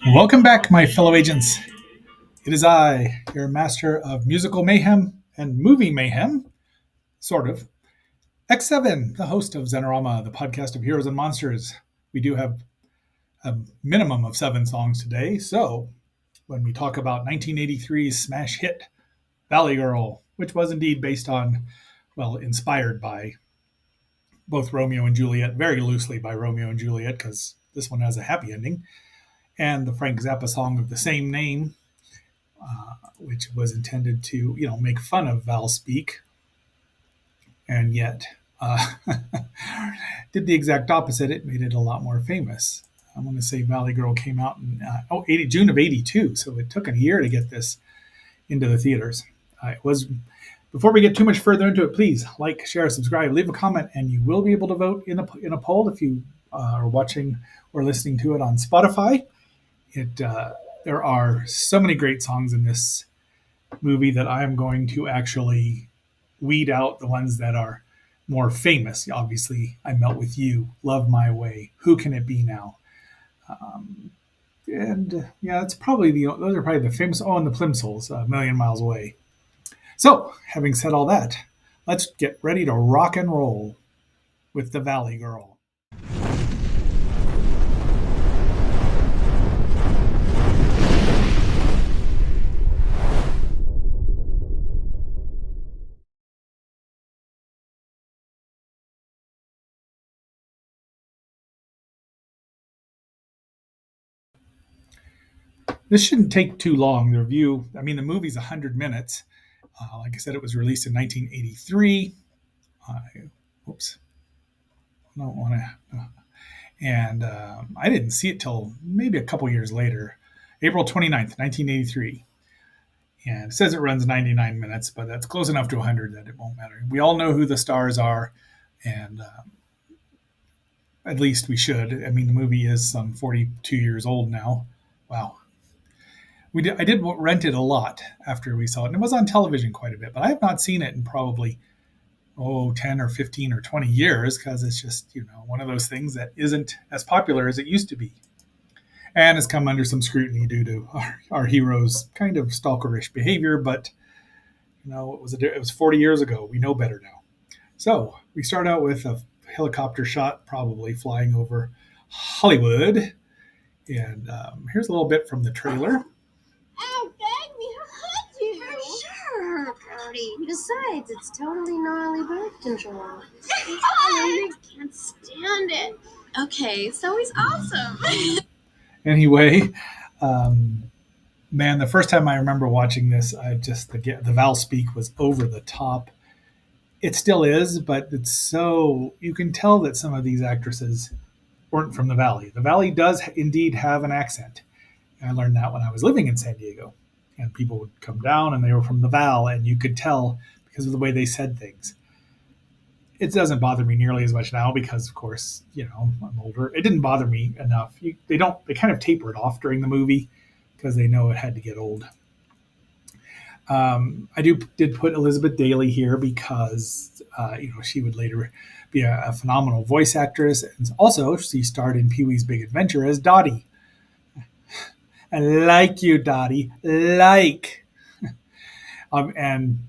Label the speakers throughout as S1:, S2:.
S1: Welcome back, my fellow agents. It is I, your master of musical mayhem and movie mayhem, sort of. X7, the host of Zenorama, the podcast of heroes and monsters. We do have a minimum of 7 songs today, so when we talk about 1983's smash hit, Valley Girl, which was indeed based on, well, inspired by both Romeo and Juliet, very loosely by Romeo and Juliet, because this one has a happy ending, and the Frank Zappa song of the same name, which was intended to, make fun of Val speak, and yet did the exact opposite. It made it a lot more famous. I want to say Valley Girl came out in June of '82, so it took a year to get this into the theaters. It was. Before we get too much further into it, please like, share, subscribe, leave a comment, and you will be able to vote in a poll if you are watching or listening to it on Spotify. There are so many great songs in this movie that I am going to actually weed out the ones that are more famous. Obviously, I Melt With You, Love My Way, Who Can It Be Now? And yeah, those are probably the famous. Oh, and the Plimsolls, A Million Miles Away. So, having said all that, let's get ready to rock and roll with the Valley Girl. This shouldn't take too long. The review, the movie's 100 minutes. Like I said, it was released in 1983. Oops. I don't want to. And I didn't see it till maybe a couple years later, April 29th, 1983. And it says it runs 99 minutes, but that's close enough to 100 that it won't matter. We all know who the stars are, and at least we should. The movie is some 42 years old now. Wow. I did rent it a lot after we saw it, and it was on television quite a bit, but I have not seen it in probably 10 or 15 or 20 years, because it's just, one of those things that isn't as popular as it used to be, and has come under some scrutiny due to our hero's kind of stalkerish behavior. But it was 40 years ago. We know better now. So we start out with a helicopter shot, probably flying over Hollywood, and here's a little bit from the trailer.
S2: Oh, baby, how could you? For sure, Cody. Besides, it's totally gnarly birth control. I really can't stand it. Okay, so he's awesome.
S1: Anyway, man, the first time I remember watching this, the Val speak was over the top. It still is, but it's so, you can tell that some of these actresses weren't from the Valley. The Valley does indeed have an accent. I learned that when I was living in San Diego, and people would come down and they were from the Val, and you could tell because of the way they said things. It doesn't bother me nearly as much now because, of course, I'm older. It didn't bother me enough. They kind of taper it off during the movie because they know it had to get old. I did put Elizabeth Daily here because, she would later be a phenomenal voice actress. And also, she starred in Pee-wee's Big Adventure as Dottie. I like you, Dottie. Like. And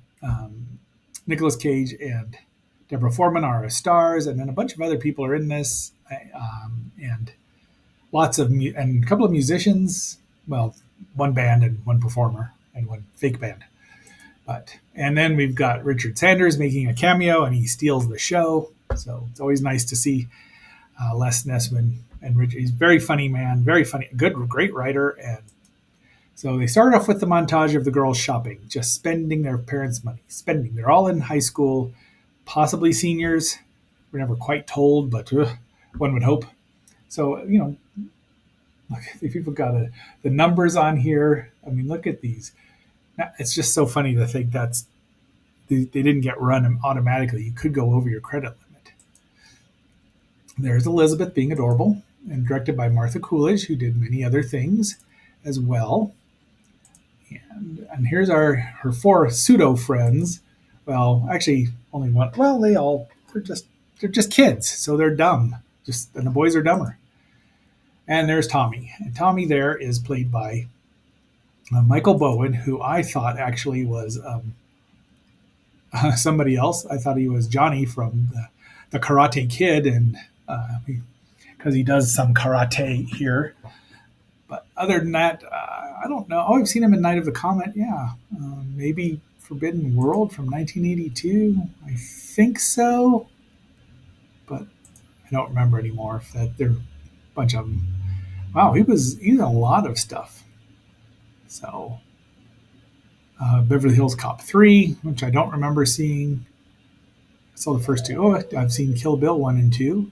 S1: Nicolas Cage and Deborah Foreman are stars, and then a bunch of other people are in this, and lots of and a couple of musicians. Well, one band and one performer and one fake band. And then we've got Richard Sanders making a cameo, and he steals the show. So it's always nice to see Les Nessman and Richard. He's a very funny man, very funny, great writer. And so they started off with the montage of the girls shopping, just spending their parents' money. They're all in high school, possibly seniors. We're never quite told, but one would hope. So, look, if people got the numbers on here, look at these. It's just so funny to think they didn't get run automatically. You could go over your credit limit. There's Elizabeth being adorable, and directed by Martha Coolidge, who did many other things as well. And here's her 4 pseudo friends. Well, actually, only one. Well, they're just kids, so they're dumb. Just and the boys are dumber. And there's Tommy. And Tommy there is played by Michael Bowen, who I thought actually was somebody else. I thought he was Johnny from the Karate Kid, and because he does some karate here. But other than that, I don't know. Oh, I've seen him in Night of the Comet. Yeah, maybe Forbidden World from 1982. I think so, but I don't remember anymore. If that there are a bunch of them. Wow, he's in a lot of stuff. So Beverly Hills Cop 3, which I don't remember seeing. I saw the first two. Oh, I've seen Kill Bill 1 and 2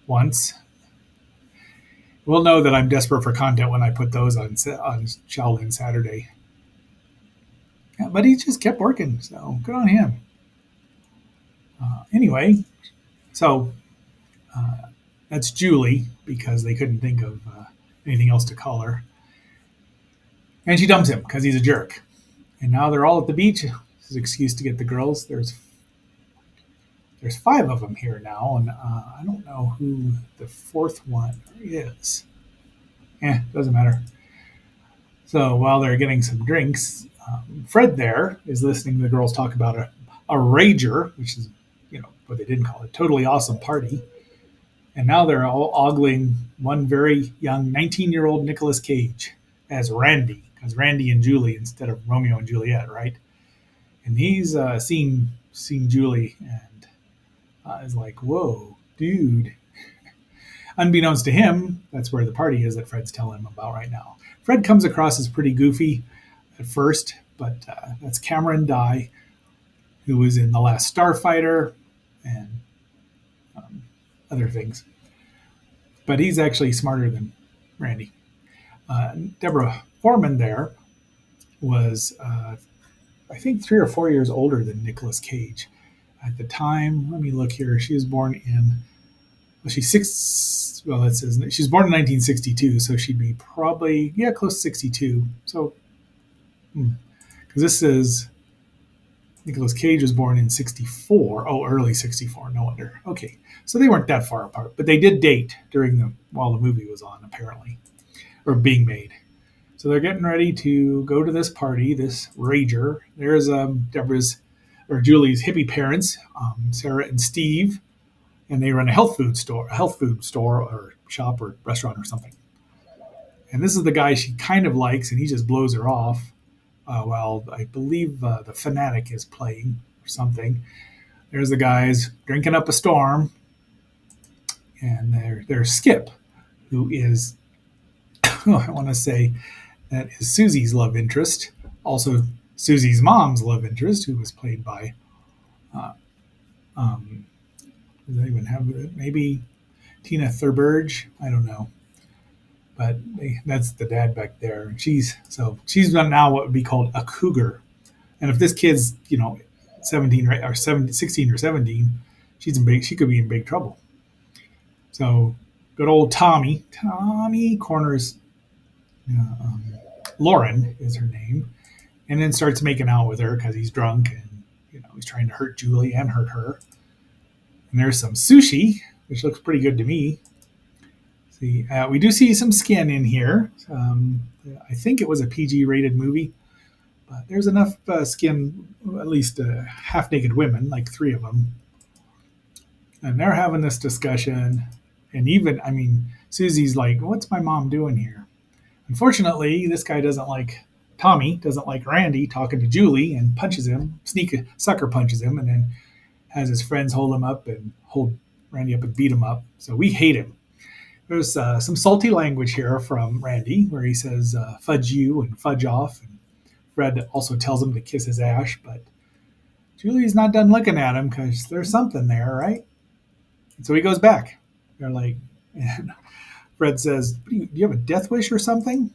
S1: once. We'll know that I'm desperate for content when I put those on Shaolin Saturday. Yeah, but he just kept working, so good on him. Anyway, so that's Julie because they couldn't think of anything else to call her. And she dumps him because he's a jerk. And now they're all at the beach. This is an excuse to get the girls. There's five of them here now, and I don't know who the fourth one is. Doesn't matter. So while they're getting some drinks, Fred there is listening to the girls talk about a rager, which is, what they didn't call it, totally awesome party. And now they're all ogling one very young 19-year-old Nicolas Cage as Randy, because Randy and Julie instead of Romeo and Juliet, right? And he's seen Julie and is like, whoa, dude. Unbeknownst to him, that's where the party is that Fred's telling him about right now. Fred comes across as pretty goofy at first, but that's Cameron Dye, who was in The Last Starfighter and other things. But he's actually smarter than Randy. Deborah Foreman there was, I think, 3 or 4 years older than Nicolas Cage. At the time, let me look here. She was born in, well, she's six, well, that says, she's born in 1962, so she'd be probably, close to 62. So, because this is, Nicolas Cage was born in 64. Oh, early 64, no wonder. Okay, so they weren't that far apart, but they did date while the movie was on, apparently, or being made. So they're getting ready to go to this party, this rager. There's Deborah's or Julie's hippie parents, Sarah and Steve, and they run a health food store or shop or restaurant or something. And this is the guy she kind of likes, and he just blows her off. While I believe the Fanatic is playing or something. There's the guys drinking up a storm, and there's Skip, who is, I want to say, that is Susie's love interest. Also, Susie's mom's love interest, who was played by, does that even have it? Maybe Tina Thurberge? I don't know. But that's the dad back there. And she's now what would be called a cougar. And if this kid's, 17 or 16 or 17, she could be in big trouble. So good old Tommy corners Lauren is her name, and then starts making out with her because he's drunk and he's trying to hurt Julie and hurt her. And there's some sushi, which looks pretty good to me. See, we do see some skin in here. I think it was a PG-rated movie, but there's enough skin, at least half-naked women, like three of them. And they're having this discussion, and Susie's like, "What's my mom doing here?" Unfortunately, this guy Tommy doesn't like Randy talking to Julie and punches him, sucker punches him, and then has his friends hold him up and hold Randy up and beat him up. So we hate him. There's some salty language here from Randy where he says, fudge you and fudge off. And Fred also tells him to kiss his ash, but Julie's not done looking at him because there's something there, right? And so he goes back. They're like, and Fred says, do you have a death wish or something?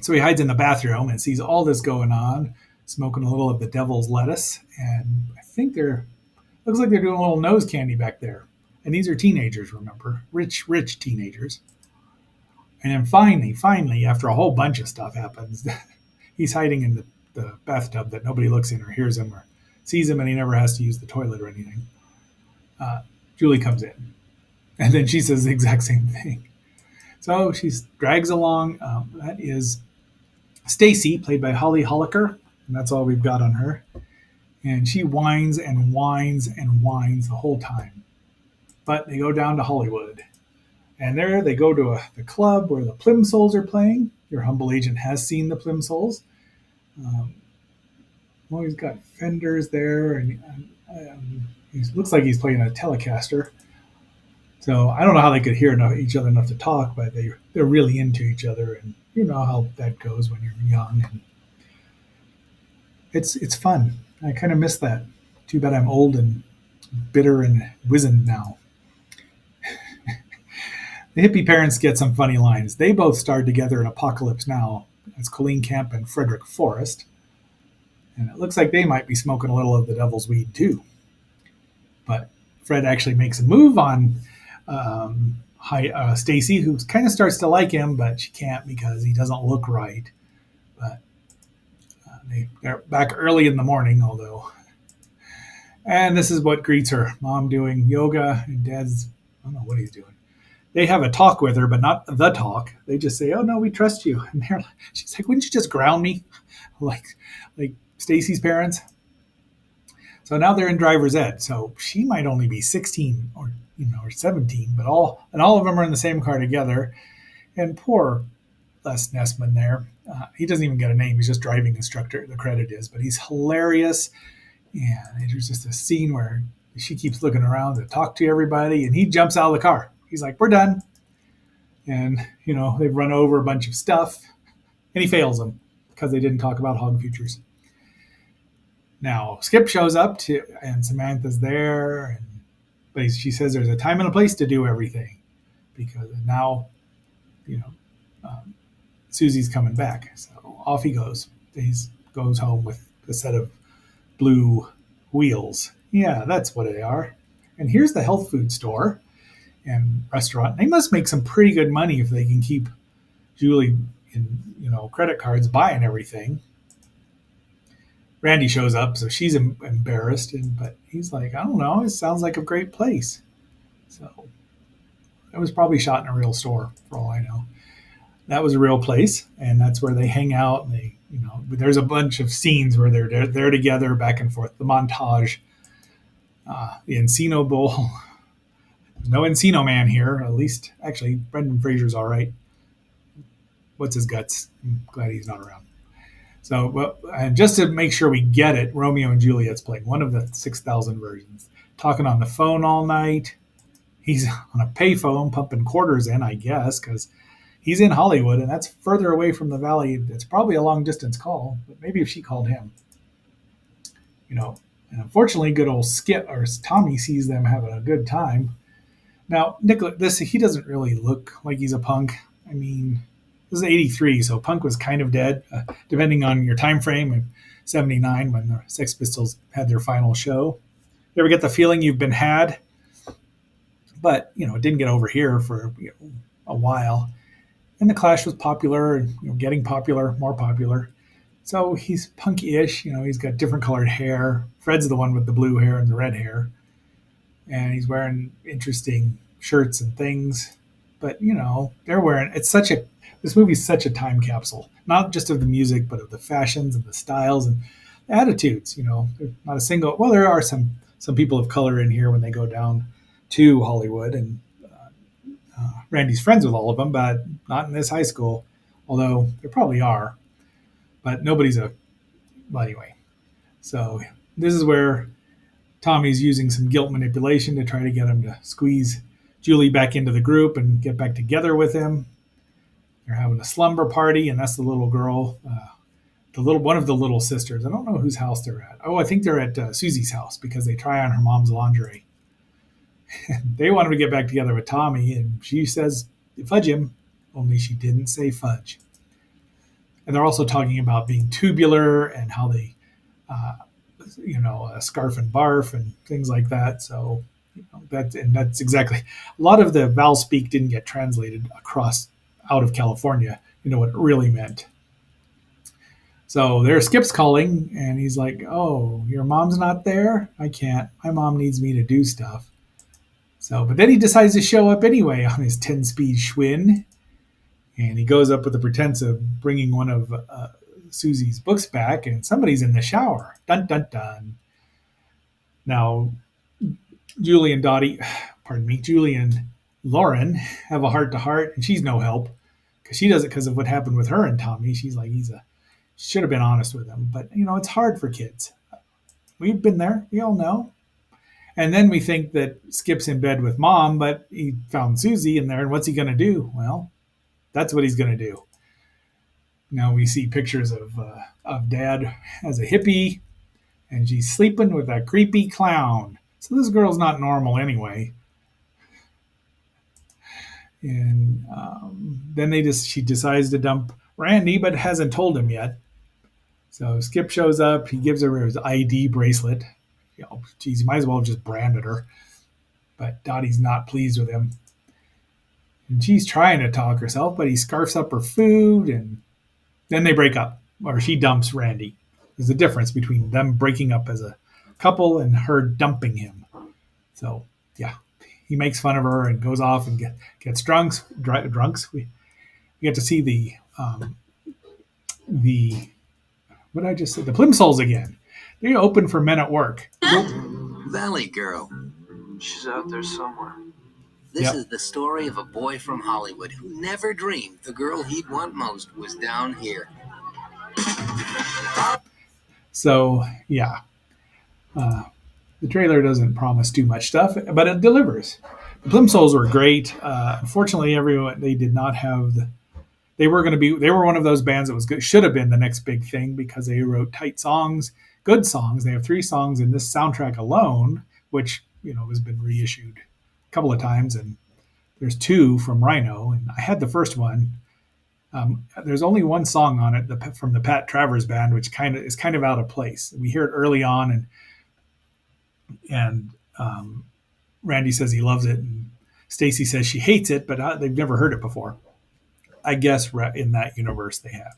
S1: So he hides in the bathroom and sees all this going on, smoking a little of the devil's lettuce. And I think looks like they're doing a little nose candy back there. And these are teenagers, remember? Rich teenagers. And then finally, after a whole bunch of stuff happens, he's hiding in the bathtub that nobody looks in or hears him or sees him, and he never has to use the toilet or anything. Julie comes in. And then she says the exact same thing. So she drags along. That is Stacy, played by Holly Holliker, and that's all we've got on her. And she whines and whines and whines the whole time. But they go down to Hollywood, and there they go to the club where the Plimsolls are playing. Your humble agent has seen the Plimsolls. Um, well, he's got fenders there, and he looks like he's playing a Telecaster. So I don't know how they could hear each other enough to talk, but they're really into each other, and you know how that goes when you're young. And it's fun. I kind of miss that. Too bad I'm old and bitter and wizened now. The hippie parents get some funny lines. They both starred together in Apocalypse Now as Colleen Camp and Frederick Forrest, and it looks like they might be smoking a little of the devil's weed too. But Fred actually makes a move on Stacy, who kind of starts to like him, but she can't because he doesn't look right. But they're back early in the morning, although. And this is what greets her: mom doing yoga, and dad's, I don't know what he's doing. They have a talk with her, but not the talk. They just say, "Oh no, we trust you." And she's like, "Wouldn't you just ground me, like like Stacy's parents?" So now they're in driver's ed. So she might only be 16 or 17, but all of them are in the same car together. And poor Les Nessman there, he doesn't even get a name. He's just driving instructor. The credit is, but he's hilarious. And there's just a scene where she keeps looking around to talk to everybody, and he jumps out of the car. He's like, "We're done." And they've run over a bunch of stuff, and he fails them because they didn't talk about hog futures. Now Skip shows up and Samantha's there, but she says there's a time and a place to do everything because now, you know, um, Susie's coming back. So off he goes. He goes home with a set of blue wheels. Yeah, that's what they are. And here's the health food store and restaurant. They must make some pretty good money if they can keep Julie in, credit cards buying everything. Randy shows up, so she's embarrassed, but he's like, "I don't know. It sounds like a great place." So it was probably shot in a real store, for all I know. That was a real place, and that's where they hang out. And there's a bunch of scenes where they're together, back and forth. The montage, the Encino Bowl. There's no Encino Man here, at least. Actually, Brendan Fraser's all right. What's his guts? I'm glad he's not around. So, and just to make sure we get it, Romeo and Juliet's playing one of the 6,000 versions. Talking on the phone all night. He's on a payphone pumping quarters in, I guess, because he's in Hollywood, and that's further away from the valley. It's probably a long distance call, but maybe if she called him, And unfortunately, good old Skip or Tommy sees them having a good time. Now, Nicholas, he doesn't really look like he's a punk. I mean, this is '83, so punk was kind of dead, depending on your time frame. '79, when the Sex Pistols had their final show. You ever get the feeling you've been had? But it didn't get over here for a while. And the Clash was popular, and getting popular, more popular. So he's punk-ish. He's got different colored hair. Fred's the one with the blue hair and the red hair, and he's wearing interesting shirts and things. But they're wearing. This movie's such a time capsule, not just of the music, but of the fashions and the styles and the attitudes. There's not a single. Well, there are some people of color in here when they go down to Hollywood, and Randy's friends with all of them, but not in this high school. Although there probably are, but nobody's a. Well, anyway, so this is where Tommy's using some guilt manipulation to try to get him to squeeze Julie back into the group and get back together with him. They're having a slumber party, and that's the little girl, one of the little sisters. I don't know whose house they're at. Oh, I think they're at Susie's house because they try on her mom's lingerie. They want him to get back together with Tommy, and she says, "Fudge him," only she didn't say fudge. And they're also talking about being tubular and how they, scarf and barf and things like that. So that's exactly a lot of the Val speak didn't get translated across out of California. What it really meant. So there, Skip's calling, and he's like, "Oh, your mom's not there? I can't. My mom needs me to do stuff." So, but then he decides to show up anyway on his 10-speed Schwinn, and he goes up with the pretense of bringing one of Susie's books back, and somebody's in the shower. Dun dun dun. Now, Julie and Dottie, pardon me, Julie and Lauren have a heart to heart, and she's no help because she does it because of what happened with her and Tommy. She's like, should have been honest with him, but it's hard for kids. We've been there. We all know. And then we think that Skip's in bed with mom, but he found Susie in there, and what's he going to do? Well, that's what he's going to do. Now we see pictures of dad as a hippie, and she's sleeping with a creepy clown. So this girl's not normal anyway. And then she decides to dump Randy, but hasn't told him yet. So Skip shows up. He gives her his ID bracelet. Geez, you might as well have just branded her. But Dottie's not pleased with him. And she's trying to talk herself, but he scarfs up her food, and then they break up, or she dumps Randy. There's a difference between them breaking up as a couple and her dumping him. So, yeah, he makes fun of her and goes off and gets drunks. We get to see the what did I just say? The Plimsolls again. They're open for men at work.
S3: Valley Girl.
S4: She's out there somewhere.
S3: This is the story of a boy from Hollywood who never dreamed the girl he'd want most was down here.
S1: So, yeah. The trailer doesn't promise too much stuff, but it delivers. The Plimsolls were great. Unfortunately, they did not have they were one of those bands that was good, should have been the next big thing because they wrote tight songs, good songs. They have 3 songs in this soundtrack alone, which has been reissued a couple of times, and there's 2 from Rhino, and I had the first one. There's only one song on it from the Pat Travers band, which is kind of out of place. We hear it early on, and Randy says he loves it, and Stacy says she hates it, but they've never heard it before. I guess in that universe they had.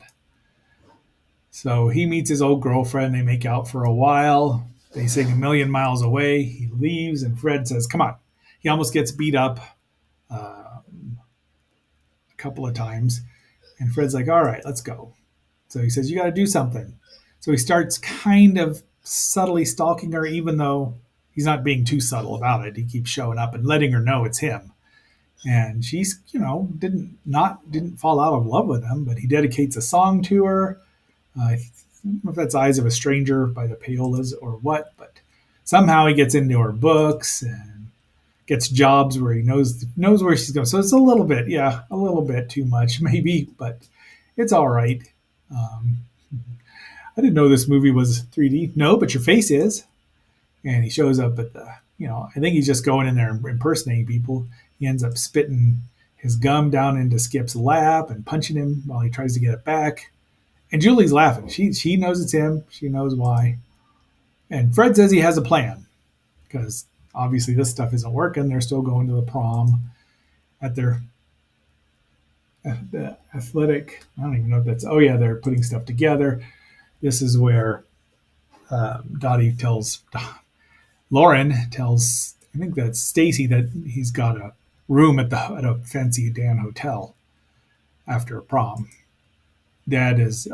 S1: So he meets his old girlfriend. They make out for a while. They sing A Million Miles Away. He leaves, and Fred says, "Come on." He almost gets beat up a couple of times, and Fred's like, "All right, let's go." So he says, "You got to do something." So he starts kind of subtly stalking her, even though he's not being too subtle about it. He keeps showing up and letting her know it's him. And she's, didn't fall out of love with him, but he dedicates a song to her. I don't know if that's Eyes of a Stranger by the Payolas or what, but somehow he gets into her books and gets jobs where he knows where she's going. So it's a little bit too much maybe, but it's all right. I didn't know this movie was 3D. No, but your face is. And he shows up at I think he's just going in there and impersonating people. He ends up spitting his gum down into Skip's lap and punching him while he tries to get it back. And Julie's laughing. She knows it's him. She knows why. And Fred says he has a plan because obviously this stuff isn't working. They're still going to the prom at the athletic. I don't even know if that's. Oh yeah, they're putting stuff together. This is where Lauren tells, I think that's Stacy, that he's got a room at a fancy Dan hotel after prom. Dad is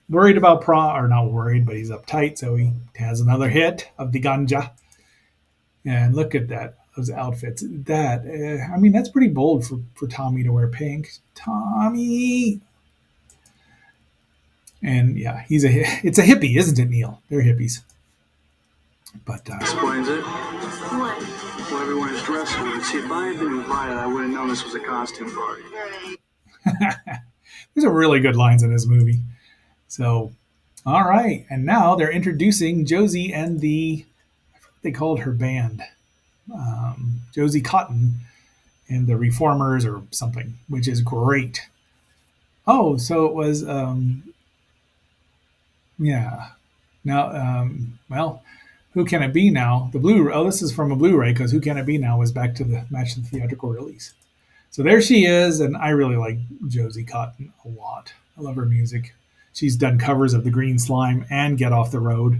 S1: worried about prom, or not worried, but he's uptight, so he has another hit of the ganja. And look at those outfits. That's pretty bold for Tommy to wear pink. Tommy. And yeah, it's a hippie, isn't it, Neil? They're hippies. But
S4: Explains it.
S2: What?
S4: Well, everyone is dressed weird. See, if I had been invited, I would have known this was a costume party.
S1: There's some really good lines in this movie. So, all right. And now they're introducing Josie and they called her band, Josie Cotton and the Reformers or something, which is great. Oh, so it was, yeah. Now, Who Can It Be Now? This is from a Blu-ray because Who Can It Be Now was back to match the theatrical release. So there she is, and I really like Josie Cotton a lot. I love her music. She's done covers of The Green Slime and Get Off the Road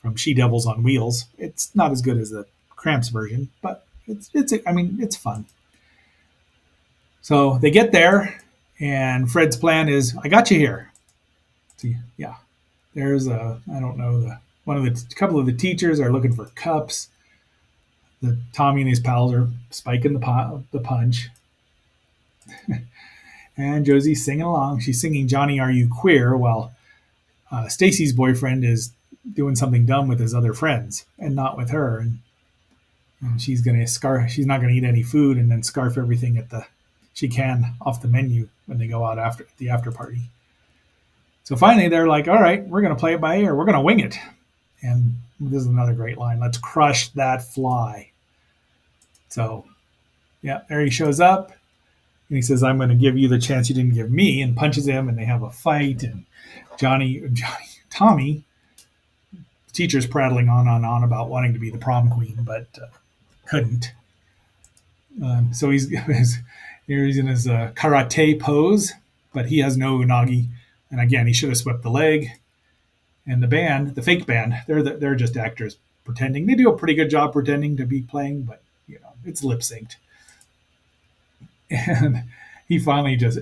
S1: from She Devils on Wheels. It's not as good as the Cramps version, but it's fun. So they get there, and Fred's plan is, I got you here. See, yeah, there's a I don't know the one of the couple of the teachers are looking for cups. The Tommy and his pals are spiking the punch, and Josie's singing along. She's singing "Johnny, Are You Queer?" while Stacy's boyfriend is doing something dumb with his other friends and not with her. And she's gonna scarf. She's not gonna eat any food and then scarf everything she can off the menu when they go out after the after party. So finally, they're like, "All right, we're gonna play it by ear. We're gonna wing it." And this is another great line. Let's crush that fly. So yeah, there he shows up and he says, "I'm going to give you the chance you didn't give me," and punches him, and they have a fight. And Tommy, the teacher's prattling on about wanting to be the prom queen, but couldn't. So he's in his karate pose, but he has no unagi. And again, he should have swept the leg. And the band, the fake band, they're just actors pretending. They do a pretty good job pretending to be playing, but it's lip synced. And he finally just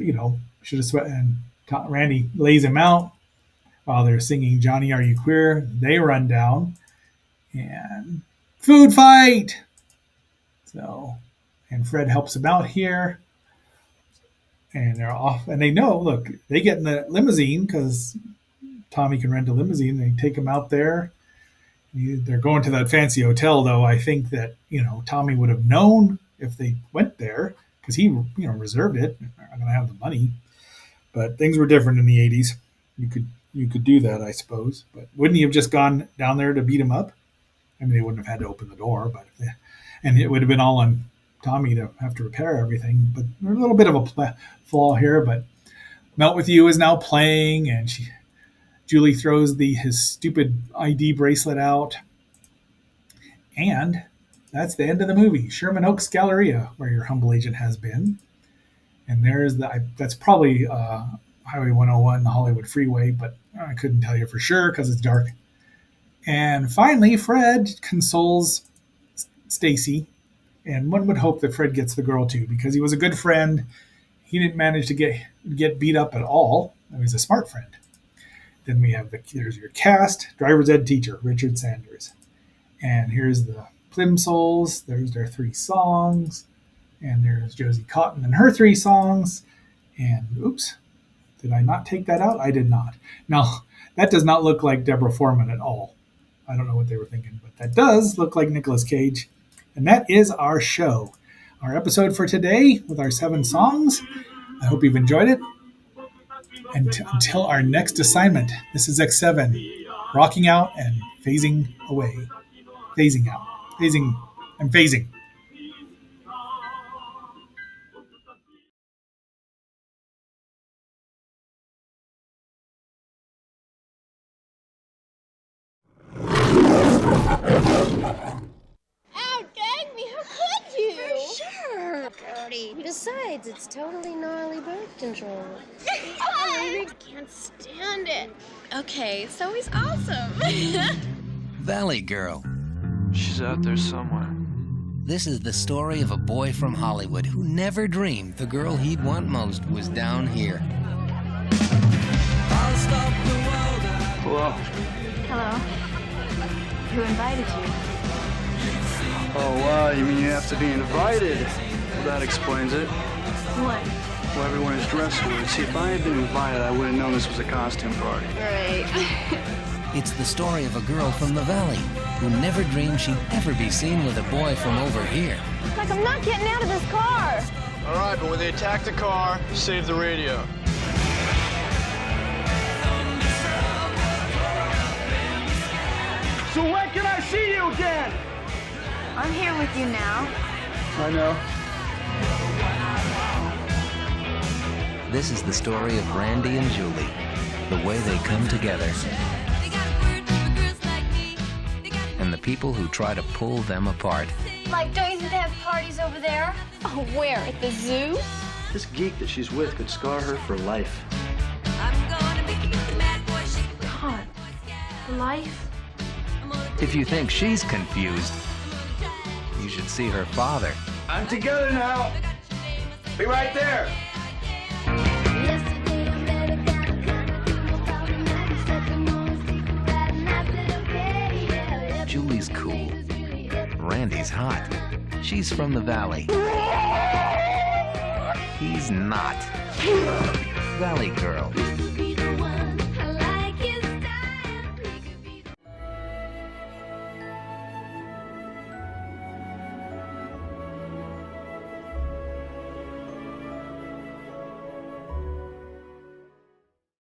S1: should have swept. And Randy lays him out while they're singing "Johnny, Are You Queer?" They run down and food fight. So, and Fred helps him out here, and they're off. And they know, look, they get in the limousine because Tommy can rent a limousine. They take him out there. They're going to that fancy hotel, though. I think that Tommy would have known if they went there because he reserved it. They're not going to have the money, but things were different in the '80s. You could do that, I suppose. But wouldn't he have just gone down there to beat him up? I mean, they wouldn't have had to open the door, and it would have been all on Tommy to have to repair everything. But there's a little bit of a flaw here. But Melt with You is now playing, and Julie throws his stupid ID bracelet out. And that's the end of the movie. Sherman Oaks Galleria, where your humble agent has been. And that's probably Highway 101, the Hollywood Freeway, but I couldn't tell you for sure because it's dark. And finally, Fred consoles Stacy. And one would hope that Fred gets the girl too, because he was a good friend. He didn't manage to get beat up at all. He was a smart friend. Then we have there's your cast, driver's ed teacher, Richard Sanders. And here's the Plimsolls. There's their 3 songs. And there's Josie Cotton and her 3 songs. And oops, did I not take that out? I did not. Now, that does not look like Deborah Foreman at all. I don't know what they were thinking, but that does look like Nicolas Cage. And that is our show. Our episode for today with our 7 songs. I hope you've enjoyed it. And until our next assignment, this is X7, rocking out and phasing away. Phasing out. Phasing and phasing.
S2: Ow, gag me! How could you? For sure, Cody. Besides, it's totally gnarly birth control. I really can't stand it. Okay, so he's awesome.
S3: Valley Girl.
S4: She's out there somewhere.
S3: This is the story of a boy from Hollywood who never dreamed the girl he'd want most was down here.
S4: Hello.
S5: Hello. Who invited you?
S4: Oh, wow, you mean you have to be invited? Well, that explains it.
S5: What?
S4: Well, everyone is dressed for it. See, if I had been invited, I would have known this was a costume party.
S5: Right.
S3: It's the story of a girl from the valley who never dreamed she'd ever be seen with a boy from over here.
S5: Like, I'm not getting out of this car.
S6: All right, but when they attack the car, save the radio.
S4: So when can I see you again?
S5: I'm here with you now.
S4: I know.
S3: This is the story of Randy and Julie, the way they come together, and the people who try to pull them apart.
S5: Like, don't you think they have parties over there? Oh, where? At the zoo?
S4: This geek that she's with could scar her for life.
S5: God. Life?
S3: If you think she's confused,
S7: You should see her father.
S6: I'm together now. Be right there.
S7: Julie's cool. Randy's hot. She's from the valley. He's not. Valley girl.